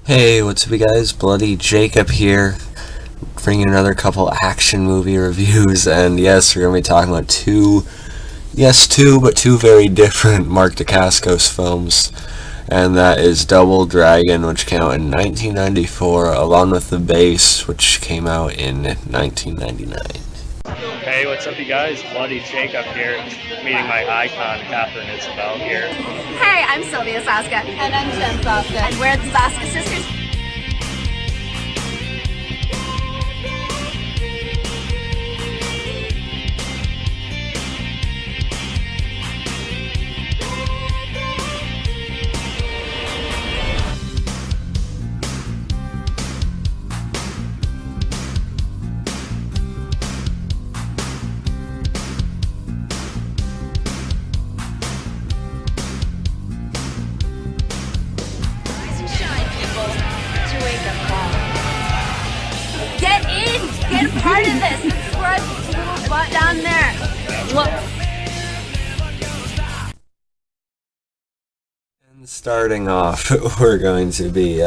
Hey, what's up, you guys? Bloody Jacob here, bringing another couple action movie reviews. And yes, we're gonna be talking about two very different Mark Dacascos films. And that is Double Dragon, which came out in 1994, along with The Base, which came out in 1999. Hey, what's up, you guys? Bloody Jacob here, meeting my icon, Catherine Isabel here. Hey, I'm Sylvia Saska. And I'm Jen Saska. And we're the Saska Sisters. Get in! Get a part of this! Let's spread this little butt down there. Look. And starting off, we're going to be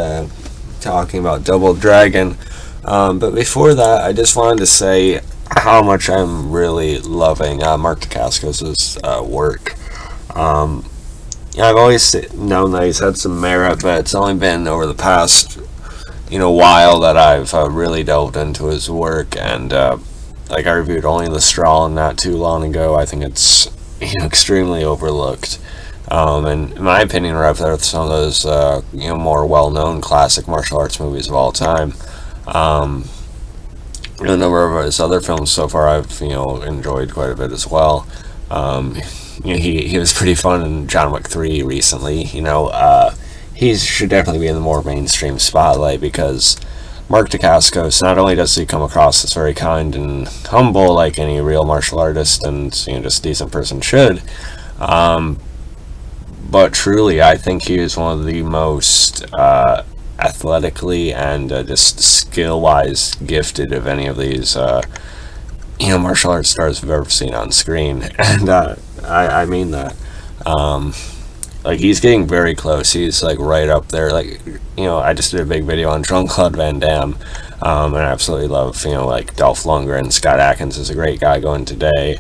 talking about Double Dragon. But before that, I just wanted to say how much I'm really loving Mark Dacascos' work. I've always known that he's had some merit, but it's only been over the past while that I've really delved into his work, and like I reviewed Only the Straw not too long ago. I think it's extremely overlooked, and in my opinion, we're up there with some of those more well-known classic martial arts movies of all time. A number of his other films so far I've enjoyed quite a bit as well. He was pretty fun in John Wick 3 recently. He should definitely be in the more mainstream spotlight, because Mark Dacascos, not only does he come across as very kind and humble like any real martial artist and just a decent person should, but truly I think he is one of the most athletically and just skill-wise gifted of any of these martial arts stars we've ever seen on screen. And I mean that. Like, he's getting very close. He's like right up there. Like, I just did a big video on Jean-Claude Van Damme, and I absolutely love like Dolph Lundgren. Scott Adkins is a great guy going today.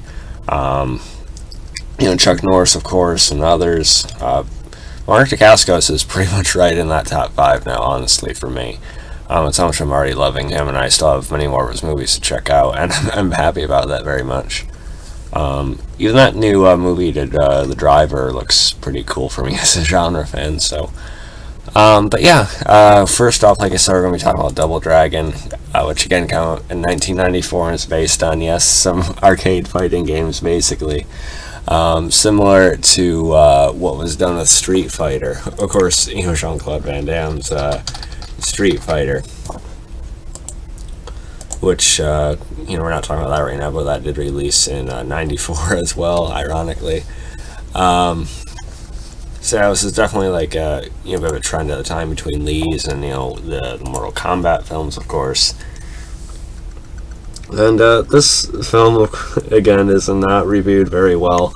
Chuck Norris, of course, and others. Mark Dacascos is pretty much right in that top 5 now, honestly, for me. It's how much I'm already loving him, and I still have many more of his movies to check out, and I'm happy about that very much. Even that new movie, The Driver, looks pretty cool for me as a genre fan. So, but yeah, first off, like I said, we're going to be talking about Double Dragon, which again came out in 1994 and is based on, yes, some arcade fighting games, basically. Similar to what was done with Street Fighter. Of course, Jean-Claude Van Damme's Street Fighter, which we're not talking about that right now, but that did release in 94 as well, ironically. So this is definitely like a bit of a trend at the time between these and the Mortal Kombat films, of course. And this film again is not reviewed very well,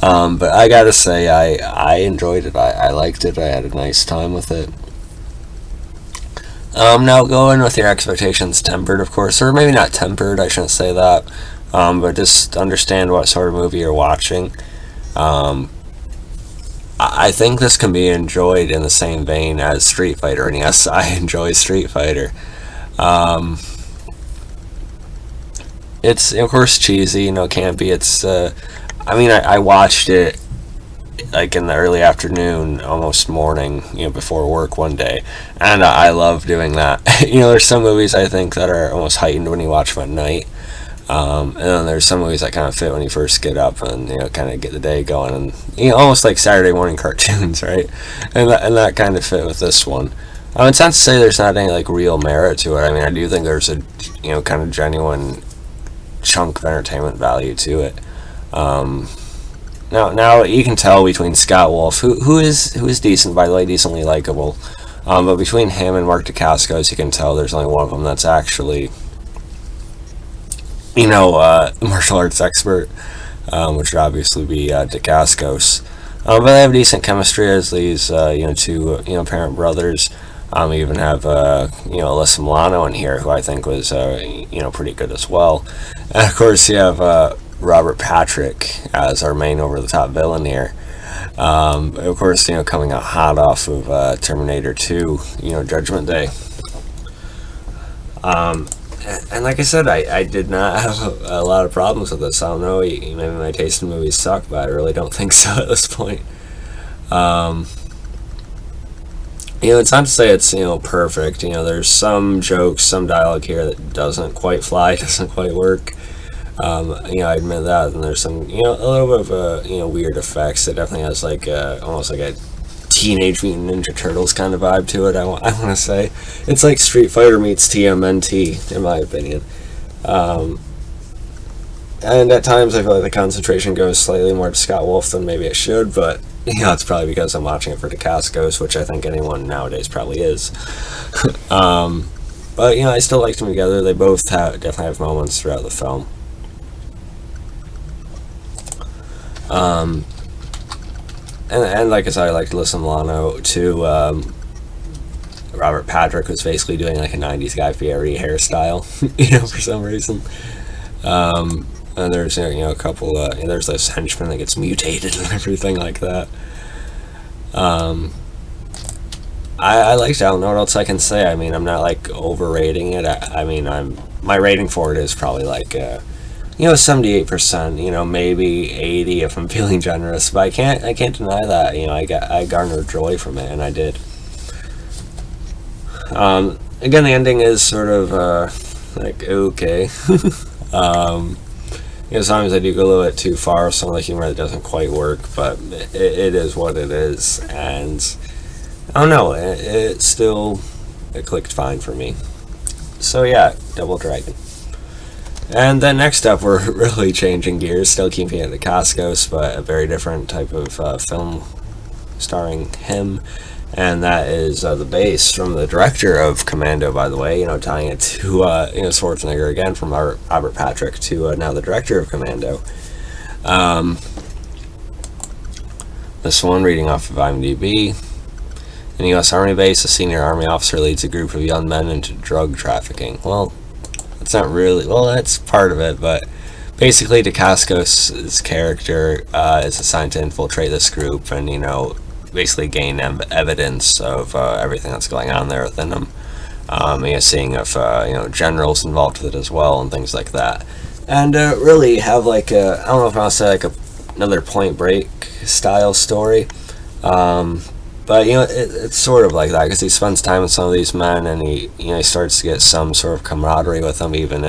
but I gotta say I enjoyed it. I liked it. I had a nice time with it. Now go in with your expectations tempered, of course, or maybe not tempered, I shouldn't say that, but just understand what sort of movie you're watching. I think this can be enjoyed in the same vein as Street Fighter, and yes, I enjoy Street Fighter. It's, of course, cheesy, campy. It's, I watched it like in the early afternoon, almost morning, before work one day, and I love doing that. There's some movies I think that are almost heightened when you watch them at night, and then there's some movies that kind of fit when you first get up and kind of get the day going, and almost like Saturday morning cartoons, right? And that kind of fit with this one. It's not to say there's not any like real merit to it. I do think there's a kind of genuine chunk of entertainment value to it. Now you can tell between Scott Wolf, who is decent, by the way, decently likable, but between him and Mark Dacascos, you can tell there's only one of them that's actually martial arts expert, which would obviously be Dacascos. But they have decent chemistry as these two parent brothers. We even have Alyssa Milano in here, who I think was pretty good as well. And of course, you have Robert Patrick as our main over-the-top villain here. Of course, coming out hot off of Terminator 2, Judgment Day. And like I said, I did not have a lot of problems with this. I don't know, maybe my taste in movies suck, but I really don't think so at this point. It's not to say it's, perfect. There's some jokes, some dialogue here that doesn't quite fly, doesn't quite work. I admit that, and there's some, a little bit of, weird effects. It definitely has, like, almost like a Teenage Mutant Ninja Turtles kind of vibe to it, I want to say. It's like Street Fighter meets TMNT, in my opinion. And at times I feel like the concentration goes slightly more to Scott Wolf than maybe it should, but, it's probably because I'm watching it for Dacascos, which I think anyone nowadays probably is. But, I still liked them together. They both definitely have moments throughout the film. And like I said, I liked Alyssa Milano too. Robert Patrick was basically doing like a 90s Guy Fieri hairstyle, for some reason. And there's, a couple, there's this henchman that gets mutated and everything like that. I liked it. I don't know what else I can say. I mean, I'm not like overrating it. My rating for it is probably like, 78%, maybe 80 if I'm feeling generous, but I can't deny that, I garnered joy from it, and I did. Again, the ending is sort of, like, okay. Sometimes I do go a little bit too far with some of the humor that doesn't quite work, but it is what it is, and I don't know, it clicked fine for me. So yeah, Double Dragon. And then next up, we're really changing gears, still keeping it Dacascos, but a very different type of film starring him, and that is The Base, from the director of Commando, by the way, tying it to Schwarzenegger again, from Robert Patrick to now the director of Commando. This one, reading off of IMDb. In a U.S. Army base, a senior Army officer leads a group of young men into drug trafficking. Well, it's not really, that's part of it, but basically Dacascos' character is assigned to infiltrate this group and, basically gain evidence of everything that's going on there within them. Seeing if, generals involved with it as well and things like that. And really have like I don't know if I want to say like another Point Break style story. But, it's sort of like that, because he spends time with some of these men, and he starts to get some sort of camaraderie with them, even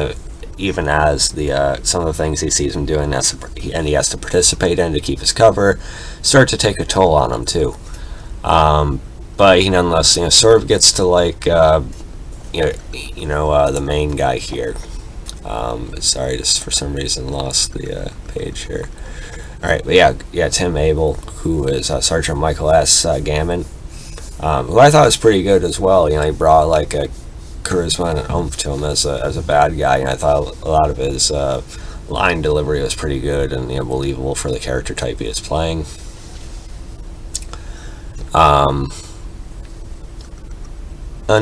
as the some of the things he sees him doing, and he has to participate in to keep his cover, start to take a toll on him too. But he nonetheless, sort of gets to like, the main guy here. Sorry, just for some reason lost the page here. Alright, but yeah, Tim Abel, who is Sergeant Michael S. Gammon, who I thought was pretty good as well. He brought like a charisma and oomph to him as a bad guy, and I thought a lot of his line delivery was pretty good and believable for the character type he is playing. Then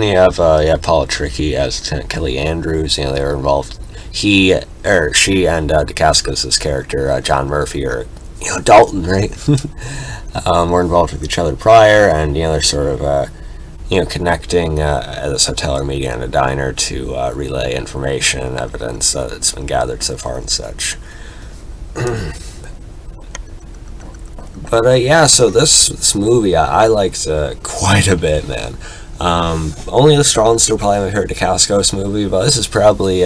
you have Paula Trickey as Lieutenant Kelly Andrews. They were involved. She and Dacascos' character John Murphy, or Dalton, right? Were involved with each other prior, and they're sort of connecting at this hotel or meeting at a diner to relay information and evidence that's been gathered so far and such. But so this movie I liked quite a bit, man. Only the Straw still probably my favorite Dacascos movie, but this is probably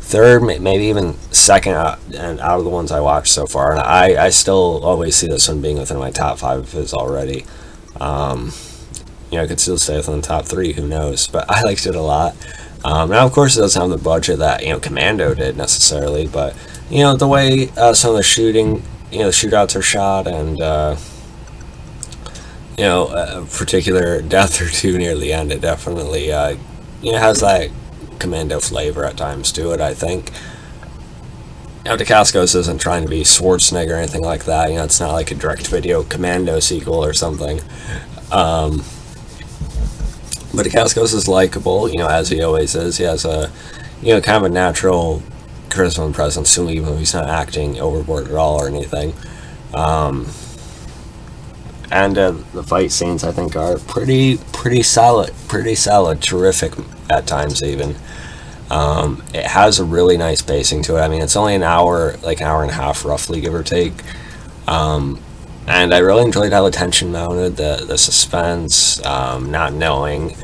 third, maybe even second out of the ones I watched so far, and I still always see this one being within my top 5 of his already. I could still stay within the top 3, who knows, but I liked it a lot. Now, of course, it doesn't have the budget that Commando did necessarily, but the way some of the shooting, the shootouts are shot, and a particular death or two near the end, it definitely has that Commando flavor at times to it, I think. Dacascos isn't trying to be Schwarzenegger or anything like that. It's not like a direct-to-video Commando sequel or something. But Dacascos is likable, as he always is. He has a, kind of a natural charisma and presence to him, even though he's not acting overboard at all or anything. And the fight scenes, I think, are pretty solid, terrific at times even. It has a really nice pacing to it. I mean, it's only an hour and a half roughly, give or take. And I really enjoyed how the tension mounted, the suspense, not knowing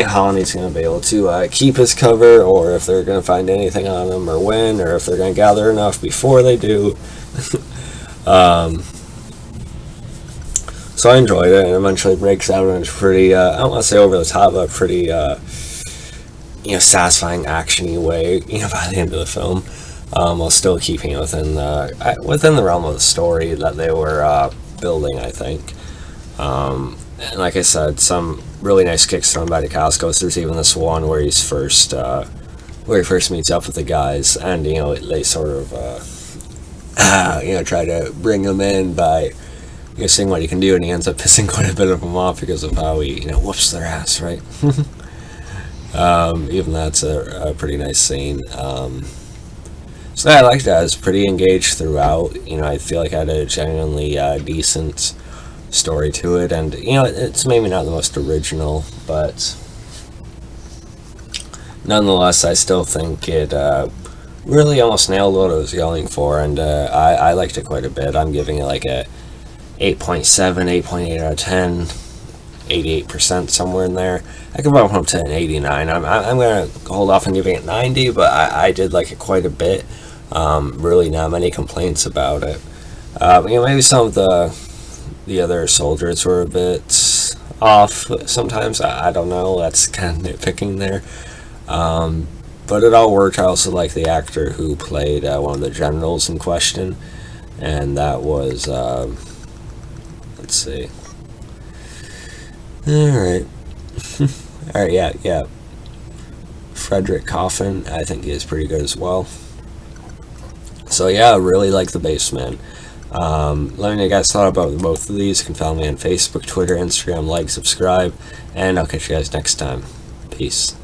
how he's going to be able to keep his cover, or if they're going to find anything on him, or when, or if they're going to gather enough before they do. So I enjoyed it, and eventually breaks out in a pretty, I don't want to say over the top, but pretty, satisfying, actiony way, by the end of the film, while still keeping it within the realm of the story that they were building, I think. And like I said, some really nice kicks thrown by Dacascos. There's even this one where he first meets up with the guys, and they sort of try to bring him in by seeing what he can do, and he ends up pissing quite a bit of them off because of how he whoops their ass, right? Even that's a pretty nice scene. So I liked that. I was pretty engaged throughout. I feel like I had a genuinely decent story to it, and it's maybe not the most original, but nonetheless, I still think it really almost nailed what I was going for, and I liked it quite a bit. I'm giving it like a 8.7, 8.8 out of 10, 88%, somewhere in there. I could bump up to an 89. I'm going to hold off on giving it 90, but I did like it quite a bit. Really not many complaints about it. Maybe some of the other soldiers were a bit off sometimes. I don't know. That's kind of nitpicking there. But it all worked. I also like the actor who played one of the generals in question, and that was... let's see. Alright. Alright, yeah. Frederick Coffin, I think he is pretty good as well. So yeah, I really like The Baseman. Let me know what you guys thought about both of these. You can follow me on Facebook, Twitter, Instagram, like, subscribe, and I'll catch you guys next time. Peace.